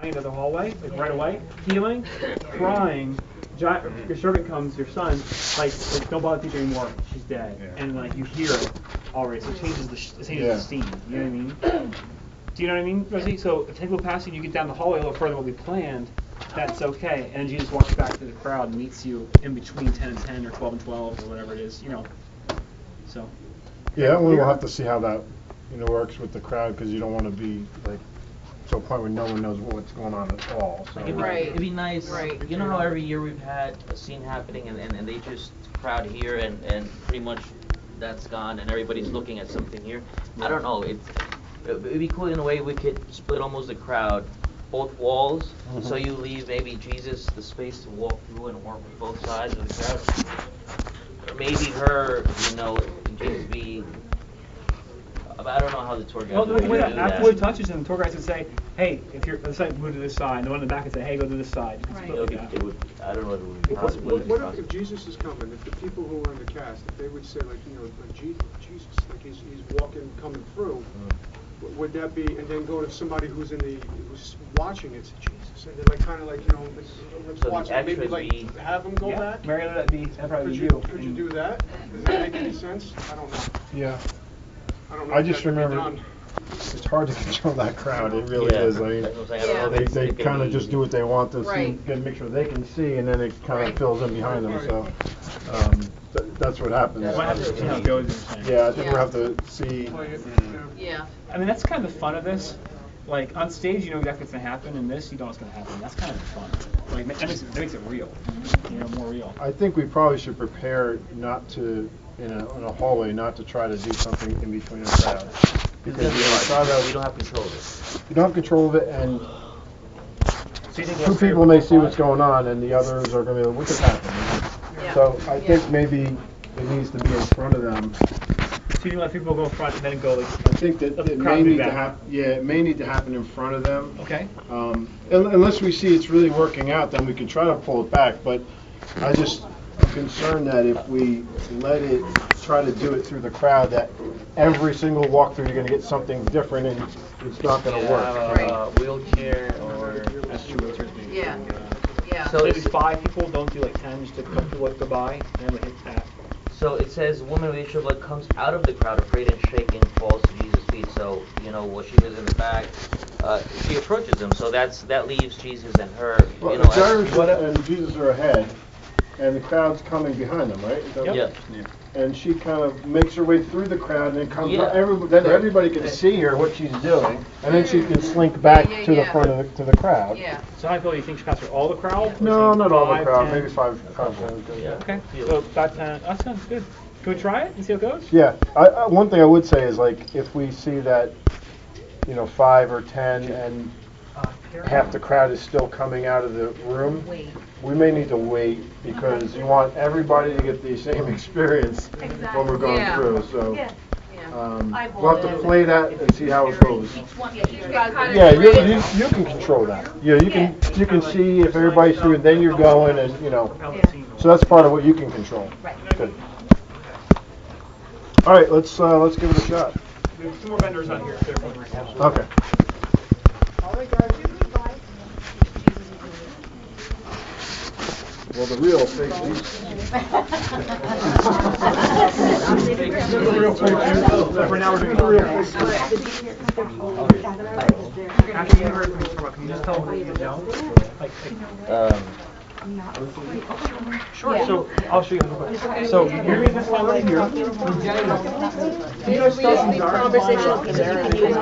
into the hallway, like right away, healing, crying. Your servant comes, your son, like don't bother the teacher anymore. She's dead, and like you hear it already. So it changes the scene. You know what I mean? Do you know what I mean, Rosie? So if take a little past you, you get down the hallway a little further than what we planned. That's okay. And then Jesus walks back to the crowd and meets you in between 10 and 10 or 12 and 12 or whatever it is. You know. So. Yeah, we'll have to see how that works with the crowd, because you don't want to be like to a point where no one knows what's going on at all. So. It'd be nice. Right. You know how every year we've had a scene happening and they just crowd here and pretty much that's gone and everybody's looking at something here. I don't know. It'd be cool in a way we could split almost the crowd, both walls, so you leave maybe Jesus the space to walk through and work with both sides of the crowd. Or maybe her, Jesus be. I don't know how the tour guide would do that. After it touches him, the tour guide would say, "Hey, if you're the side, move to this side." And the one in the back would say, "Hey, go to this side." I don't know if it would be possible. What if Jesus is coming? If the people who are in the cast, if they would say like Jesus, like he's coming through, would that be? And then go to somebody who's watching it, say Jesus, and then like kind of like let's So watch it. Maybe like have them go back. Mary, that'd probably be you. Could you do that? Does that make any sense? I don't know. Yeah. I don't know. I just remember it's hard to control that crowd. It really is. I mean, they kind of just do what they want to see, make sure they can see, and then it kind of fills in behind them. So that's what happens. We'll have to see how it goes. Yeah, I think we'll have to see. Yeah. I mean, that's kind of the fun of this. Like on stage, you know exactly what's gonna happen. In this, you know what's gonna happen. That's kind of the fun. Like that makes it real. More real. I think we probably should prepare not to. In a hallway, not to try to do something in between the crowd. Because we don't have control of it. You don't have control of it, and two people may see what's going on, and the others are going to be like, what just happened? Yeah. So I think maybe it needs to be in front of them. So you can let people go in front and then go like. I think that it may need to happen. Yeah, it may need to happen in front of them. Okay. Unless we see it's really working out, then we can try to pull it back. But I'm concerned that if we let it try to do it through the crowd, that every single walkthrough you're going to get something different and it's not going to work. Wheelchair or That's true. Yeah. Yeah. So maybe 5 people, don't do like 10 just to come to go by, and then we hit that. So it says, woman with issue of blood comes out of the crowd, afraid and shaking, falls to Jesus' feet. So, while she was in the back, she approaches him. So that leaves Jesus and her. Well, and Jesus are ahead, and the crowd's coming behind them, right? Yeah. And she kind of makes her way through the crowd, and then comes. Then everybody can see her what she's doing, and then she can slink back to the front of to the crowd. Yeah. So how many people do you think should pass through all the crowd? No, not all the crowd. 10? Maybe 5 sounds good. Yeah. Okay. So about 10. That sounds good. Can we try it and see how it goes? Yeah. One thing I would say is like if we see that, 5 or 10 and half the crowd is still coming out of the room, we may need to wait because you want everybody to get the same experience when we're going through. So we'll have to play that and see how it goes. Yeah, you can control that. Yeah, you can see if everybody's through it, then you're going, and so that's part of what you can control. Good. All right, let's give it a shot. We have 2 more vendors on here. Okay. Well, the real fake news. For now, we're doing the real fake. After you heard from me, can you just tell them what you don't? Sure. So I'll show you real quick. So you're reading this line right here. Conversation between